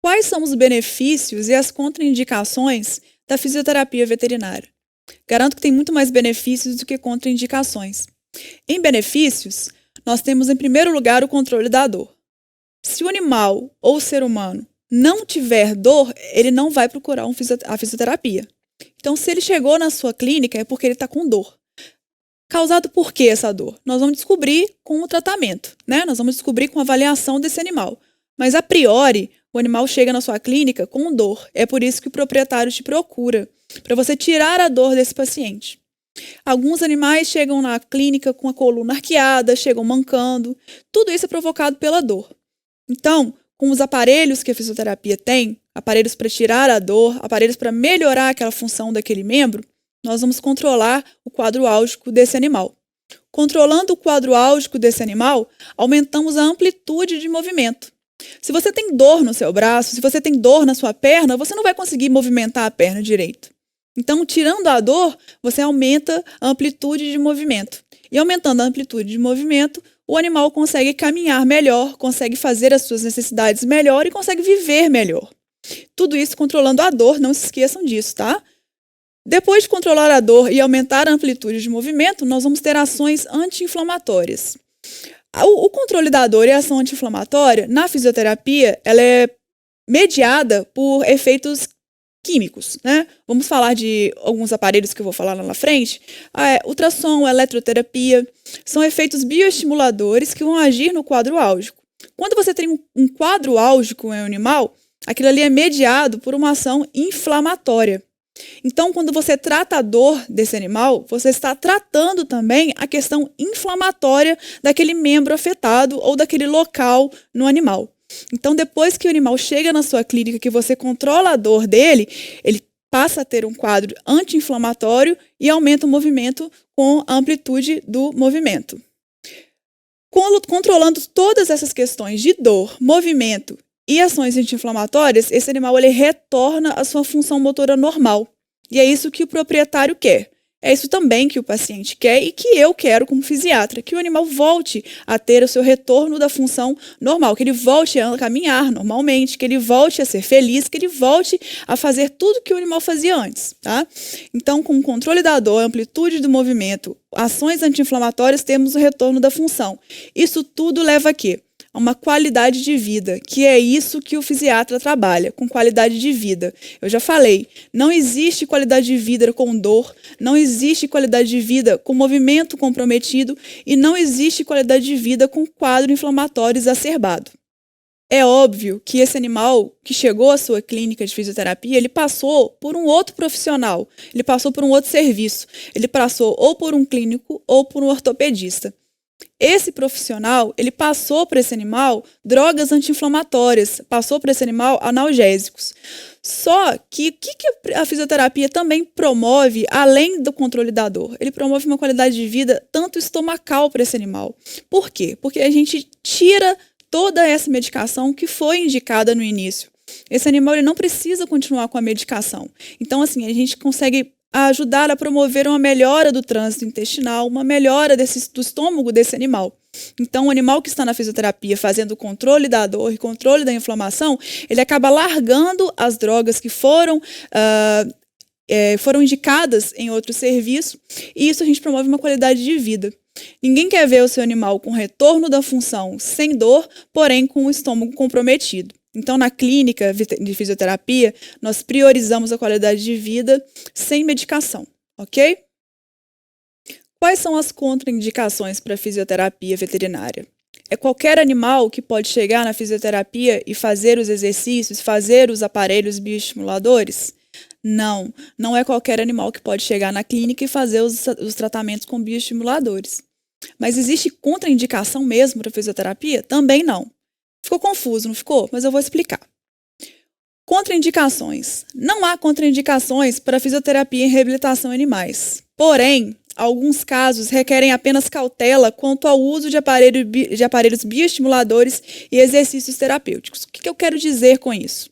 Quais são os benefícios e as contraindicações da fisioterapia veterinária? Garanto que tem muito mais benefícios do que contraindicações. Em benefícios, nós temos em primeiro lugar o controle da dor. Se o animal ou o ser humano não tiver dor, ele não vai procurar a fisioterapia. Então, se ele chegou na sua clínica, é porque ele está com dor. Causado por que essa dor? Nós vamos descobrir com o tratamento, né? Nós vamos descobrir com a avaliação desse animal. Mas, a priori, o animal chega na sua clínica com dor. É por isso que o proprietário te procura, para você tirar a dor desse paciente. Alguns animais chegam na clínica com a coluna arqueada, chegam mancando. Tudo isso é provocado pela dor. Então, com os aparelhos que a fisioterapia tem, aparelhos para tirar a dor, aparelhos para melhorar aquela função daquele membro, nós vamos controlar o quadro álgico desse animal. Controlando o quadro álgico desse animal, aumentamos a amplitude de movimento. Se você tem dor no seu braço, se você tem dor na sua perna, você não vai conseguir movimentar a perna direito. Então, tirando a dor, você aumenta a amplitude de movimento. E aumentando a amplitude de movimento, o animal consegue caminhar melhor, consegue fazer as suas necessidades melhor e consegue viver melhor. Tudo isso controlando a dor, não se esqueçam disso, tá? Depois de controlar a dor e aumentar a amplitude de movimento, nós vamos ter ações anti-inflamatórias. O controle da dor e a ação anti-inflamatória, na fisioterapia, ela é mediada por efeitos químicos, né? Vamos falar de alguns aparelhos que eu vou falar lá na frente. Ultrassom, eletroterapia, são efeitos bioestimuladores que vão agir no quadro álgico. Quando você tem um quadro álgico em um animal, aquilo ali é mediado por uma ação inflamatória. Então, quando você trata a dor desse animal, você está tratando também a questão inflamatória daquele membro afetado ou daquele local no animal. Então, depois que o animal chega na sua clínica, que você controla a dor dele, ele passa a ter um quadro anti-inflamatório e aumenta o movimento com a amplitude do movimento. Controlando todas essas questões de dor, movimento e ações anti-inflamatórias, esse animal ele retorna à sua função motora normal. E é isso que o proprietário quer. É isso também que o paciente quer e que eu quero como fisiatra, que o animal volte a ter o seu retorno da função normal, que ele volte a caminhar normalmente, que ele volte a ser feliz, que ele volte a fazer tudo que o animal fazia antes, tá? Então, com o controle da dor, amplitude do movimento, ações anti-inflamatórias, temos o retorno da função. Isso tudo leva a quê? A uma qualidade de vida, que é isso que o fisiatra trabalha, com qualidade de vida. Eu já falei, não existe qualidade de vida com dor, não existe qualidade de vida com movimento comprometido e não existe qualidade de vida com quadro inflamatório exacerbado. É óbvio que esse animal que chegou à sua clínica de fisioterapia, ele passou por um outro profissional, ele passou por um outro serviço, ele passou ou por um clínico ou por um ortopedista. Esse profissional, ele passou para esse animal drogas anti-inflamatórias, passou para esse animal analgésicos. Só que o que a fisioterapia também promove, além do controle da dor? Ele promove uma qualidade de vida tanto estomacal para esse animal. Por quê? Porque a gente tira toda essa medicação que foi indicada no início. Esse animal ele não precisa continuar com a medicação. Então, assim, a gente consegue ajudar a promover uma melhora do trânsito intestinal, uma melhora do estômago desse animal. Então, o animal que está na fisioterapia fazendo o controle da dor e controle da inflamação, ele acaba largando as drogas que foram indicadas em outro serviço, e isso a gente promove uma qualidade de vida. Ninguém quer ver o seu animal com retorno da função sem dor, porém com o estômago comprometido. Então, na clínica de fisioterapia, nós priorizamos a qualidade de vida sem medicação, ok? Quais são as contraindicações para a fisioterapia veterinária? É qualquer animal que pode chegar na fisioterapia e fazer os exercícios, fazer os aparelhos bioestimuladores? Não, não é qualquer animal que pode chegar na clínica e fazer os tratamentos com bioestimuladores. Mas existe contraindicação mesmo para a fisioterapia? Também não. Ficou confuso, não ficou? Mas eu vou explicar. Contraindicações. Não há contraindicações para fisioterapia em reabilitação em animais. Porém, alguns casos requerem apenas cautela quanto ao uso de aparelhos bioestimuladores e exercícios terapêuticos. O que eu quero dizer com isso?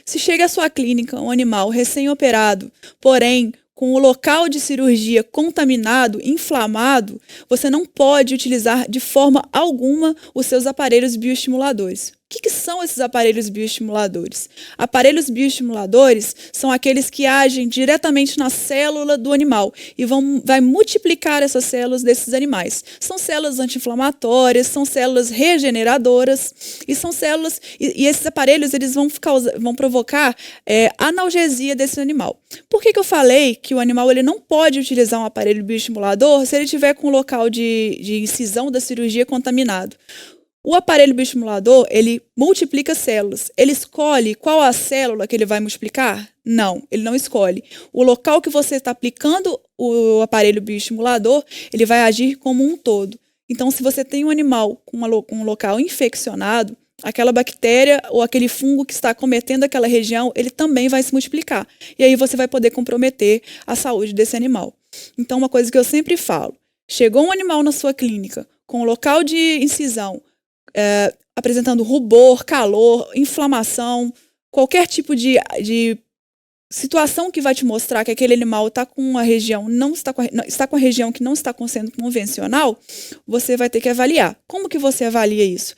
Se chega à sua clínica um animal recém-operado, porém com o local de cirurgia contaminado, inflamado, você não pode utilizar de forma alguma os seus aparelhos bioestimuladores. que são esses aparelhos bioestimuladores? Aparelhos bioestimuladores são aqueles que agem diretamente na célula do animal e vai multiplicar essas células desses animais. São células anti-inflamatórias, são células regeneradoras e são células e esses aparelhos eles vão provocar analgesia desse animal. Por que eu falei que o animal ele não pode utilizar um aparelho bioestimulador se ele tiver com o local de incisão da cirurgia contaminado? O aparelho bioestimulador, ele multiplica células. Ele escolhe qual a célula que ele vai multiplicar? Não, ele não escolhe. O local que você está aplicando o aparelho bioestimulador, ele vai agir como um todo. Então, se você tem um animal com um local infeccionado, aquela bactéria ou aquele fungo que está acometendo aquela região, ele também vai se multiplicar. E aí você vai poder comprometer a saúde desse animal. Então, uma coisa que eu sempre falo, chegou um animal na sua clínica com o local de incisão, apresentando rubor, calor, inflamação, qualquer tipo de situação que vai te mostrar que aquele animal está com uma região está com a região que não está sendo convencional, você vai ter que avaliar. Como que você avalia isso?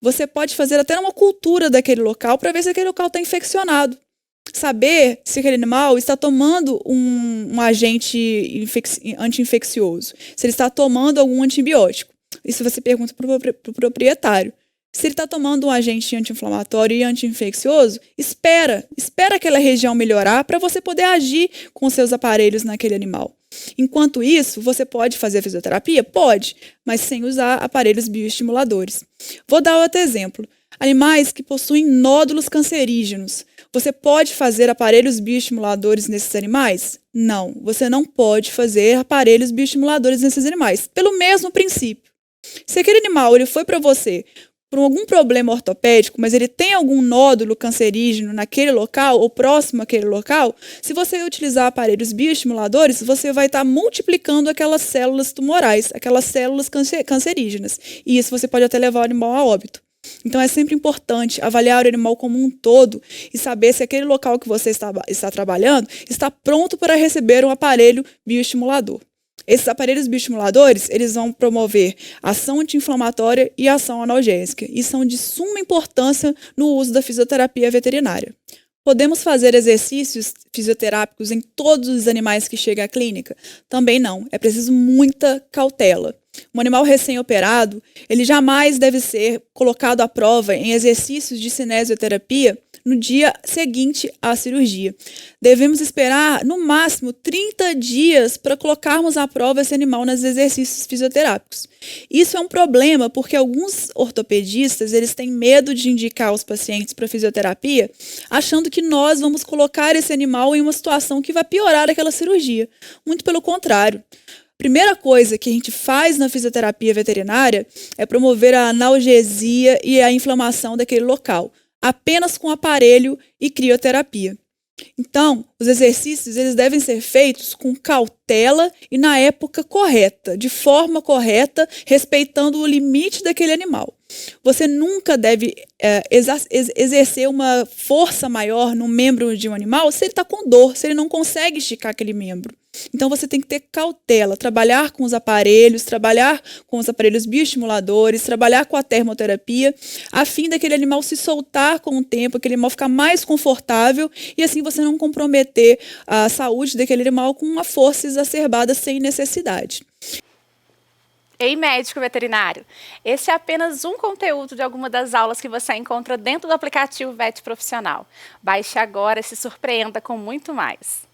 Você pode fazer até uma cultura daquele local para ver se aquele local está infeccionado. Saber se aquele animal está tomando um agente anti-infeccioso, se ele está tomando algum antibiótico. Isso você pergunta para o proprietário. Se ele está tomando um agente anti-inflamatório e anti-infeccioso, espera aquela região melhorar para você poder agir com seus aparelhos naquele animal. Enquanto isso, você pode fazer a fisioterapia? Pode, mas sem usar aparelhos bioestimuladores. Vou dar outro exemplo. Animais que possuem nódulos cancerígenos. Você pode fazer aparelhos bioestimuladores nesses animais? Não, você não pode fazer aparelhos bioestimuladores nesses animais, pelo mesmo princípio. Se aquele animal ele foi para você por algum problema ortopédico, mas ele tem algum nódulo cancerígeno naquele local ou próximo àquele local, se você utilizar aparelhos bioestimuladores, você vai estar multiplicando aquelas células tumorais, aquelas células cancerígenas. E isso você pode até levar o animal a óbito. Então é sempre importante avaliar o animal como um todo e saber se aquele local que você está trabalhando está pronto para receber um aparelho bioestimulador. Esses aparelhos bioestimuladores, eles vão promover ação anti-inflamatória e ação analgésica e são de suma importância no uso da fisioterapia veterinária. Podemos fazer exercícios fisioterápicos em todos os animais que chegam à clínica? Também não, é preciso muita cautela. Um animal recém-operado, ele jamais deve ser colocado à prova em exercícios de cinesioterapia no dia seguinte à cirurgia. Devemos esperar, no máximo, 30 dias para colocarmos à prova esse animal nos exercícios fisioterápicos. Isso é um problema porque alguns ortopedistas eles têm medo de indicar os pacientes para fisioterapia, achando que nós vamos colocar esse animal em uma situação que vai piorar aquela cirurgia. Muito pelo contrário. Primeira coisa que a gente faz na fisioterapia veterinária é promover a analgesia e a inflamação daquele local, apenas com aparelho e crioterapia. Então, os exercícios eles devem ser feitos com cautela e na época correta, de forma correta, respeitando o limite daquele animal. Você nunca deve exercer uma força maior no membro de um animal se ele está com dor, se ele não consegue esticar aquele membro. Então você tem que ter cautela, trabalhar com os aparelhos bioestimuladores, trabalhar com a termoterapia, a fim daquele animal se soltar com o tempo, aquele animal ficar mais confortável e assim você não comprometer a saúde daquele animal com uma força exacerbada sem necessidade. Ei, médico veterinário! Esse é apenas um conteúdo de alguma das aulas que você encontra dentro do aplicativo VET Profissional. Baixe agora e se surpreenda com muito mais.